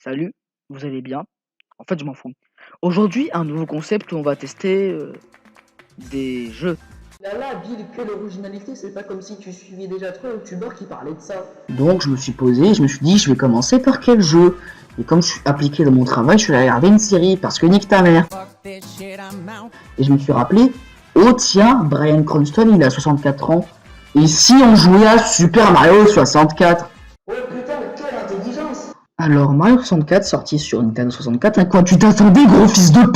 Salut, vous allez bien? En fait, je m'en fous. Aujourd'hui, un nouveau concept où on va tester des jeux. Là, Bill, que l'originalité, c'est pas comme si tu suivais déjà trop un youtubeur qui parlait de ça. Donc je me suis posé, je me suis dit je vais commencer par quel jeu. Et comme je suis appliqué dans mon travail, je suis allé regarder une série parce que nique ta mère. Et je me suis rappelé, oh tiens, Bryan Cranston il a 64 ans. Et si on jouait à Super Mario 64? Ouais putain, mais quelle intelligence! Alors Mario 64 sorti sur Nintendo 64, à quoi tu t'attendais gros fils de p***?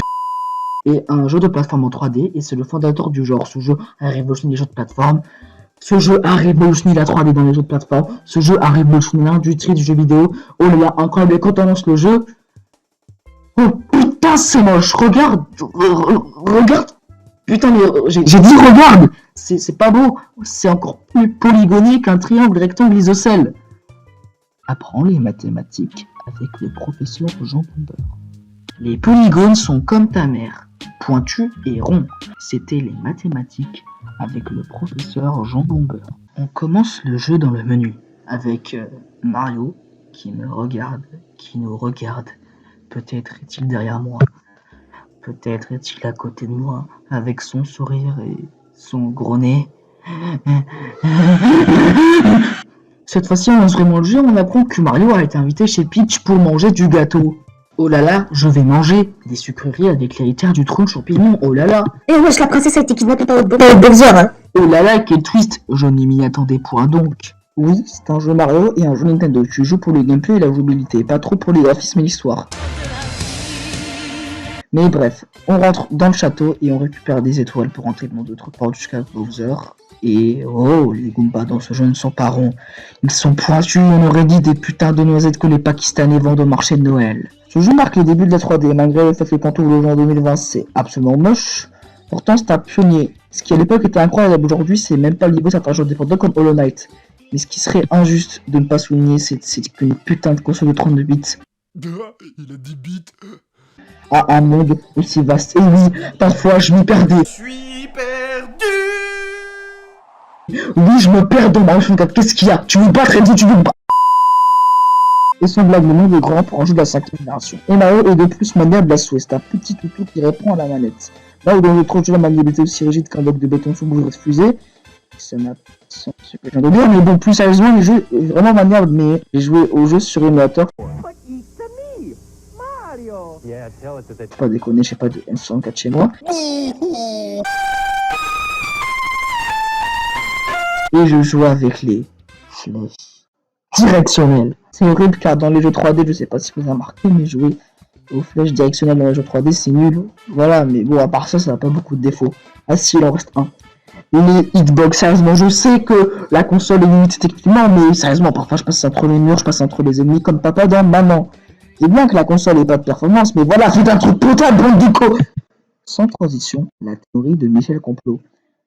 Et un jeu de plateforme en 3D, et c'est le fondateur du genre. Ce jeu a révolutionné les jeux de plateforme. Ce jeu a révolutionné la 3D dans les jeux de plateforme. Ce jeu a révolutionné l'industrie du jeu vidéo. Oh là là, incroyable. Et quand on lance le jeu... Oh putain, c'est moche. Regarde. Regarde. Putain, mais j'ai dit regarde. C'est pas beau. C'est encore plus polygoné qu'un triangle rectangle isocèle. Apprends les mathématiques avec le professeur Jean Bomber. Les polygones sont comme ta mère, pointus et ronds. C'était les mathématiques avec le professeur Jean Bomber. On commence le jeu dans le menu avec Mario qui me regarde, qui nous regarde. Peut-être est-il derrière moi, peut-être est-il à côté de moi avec son sourire et son gros nez. Cette fois-ci, on lance vraiment le jeu, on apprend que Mario a été invité chez Peach pour manger du gâteau. Oh là là, je vais manger des sucreries avec l'héritière du trône champignon, oh là là. Eh wesh, la princesse a été kidnappée par votre Bowser, hein. Oh là là, quel twist, je n'y m'y attendais point donc. Oui, c'est un jeu Mario et un jeu Nintendo, tu joues pour le gameplay et la jouabilité, pas trop pour les graphismes et l'histoire. Mais bref, on rentre dans le château et on récupère des étoiles pour entrer dans d'autres portes jusqu'à Bowser. Et oh, les Goombas dans ce jeu ne sont pas ronds. Ils sont pointus, on aurait dit des putains de noisettes que les Pakistanais vendent au marché de Noël. Ce jeu marque les débuts de la 3D, malgré le fait que quand on ouvre le jeu en 2020, c'est absolument moche. Pourtant, c'est un pionnier. Ce qui à l'époque était incroyable, aujourd'hui, c'est même pas le niveau de certains jeux dépendants comme Hollow Knight. Mais ce qui serait injuste de ne pas souligner, c'est qu'une putain de console de 32 bits. Il a 10 bits. A un monde aussi vaste. Et oui, parfois je m'y perdais. Je suis perdu. Oui, je me perds dans Mario 64. Qu'est-ce qu'il y a? Tu veux pas très vite, tu veux pas. Et son blague, le monde est grand pour un jeu de la 5e génération. Et Mario est de plus maniable à souhait. C'est un petit toutou qui répond à la manette. Là où dans d'autres jeux, la maniabilité est aussi rigide qu'un bloc de béton sous bouche refusé. Ça n'a pas ce que je viens de dire, mais bon, plus sérieusement, le jeu est vraiment maniable. Mais j'ai joué au jeu sur émulateur. Pas déconner, j'ai pas de N64 chez moi. Et je joue avec les flèches directionnelles. C'est horrible car dans les jeux 3D, je sais pas si vous avez remarqué, mais jouer aux flèches directionnelles dans les jeux 3D, c'est nul. Voilà, mais bon, à part ça, ça n'a pas beaucoup de défauts. Ah si, il en reste un. Les hitbox, sérieusement, je sais que la console est limitée techniquement, mais sérieusement, parfois je passe entre les murs, je passe entre les ennemis comme papa dans maman. C'est bien que la console ait pas de performance, mais voilà, faites un truc potable, bande de co. Sans transition, la théorie de Michel Complot.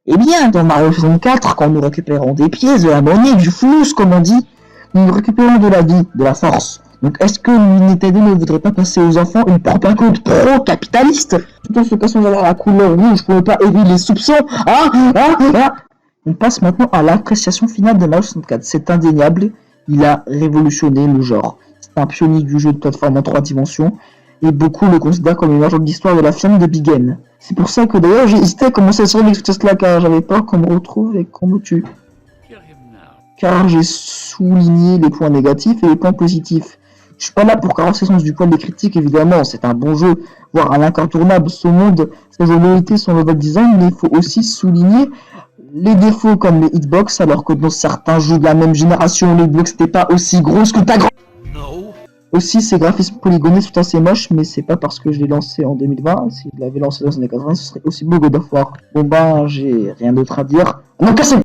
Eh bien, dans Mario 64, quand nous récupérons des pièces, de la monnaie, du flous, comme on dit, nous récupérons de la vie, de la force. Donc est-ce que Nintendo ne voudrait pas passer aux enfants une propagande pro-capitaliste? Tout en se cassant d'avoir la couleur rouge pour ne pas éveiller les soupçons. On passe maintenant à l'appréciation finale de Mario 64. C'est indéniable, il a révolutionné le genre. C'est un pionnier du jeu de plateforme en 3 dimensions. Et beaucoup le considèrent comme une légende d'histoire de la firme de Big N. C'est pour ça que d'ailleurs j'ai hésité à commencer sur l'expérience car j'avais peur qu'on me retrouve et qu'on me tue. Car j'ai souligné les points négatifs et les points positifs. Je suis pas là pour carrosser le sens du poil des critiques, évidemment, c'est un bon jeu, voire un incontournable, ce monde, sa jouabilité, son level design, mais il faut aussi souligner les défauts comme les hitbox, alors que dans certains jeux de la même génération, les blocs n'étaient pas aussi grosses que ta grand. Aussi, ces graphismes polygonés sont assez moches, mais c'est pas parce que je l'ai lancé en 2020. Si je l'avais lancé dans les années 80, ce serait aussi beau God of War. Bon ben, j'ai rien d'autre à dire. Non, cassez!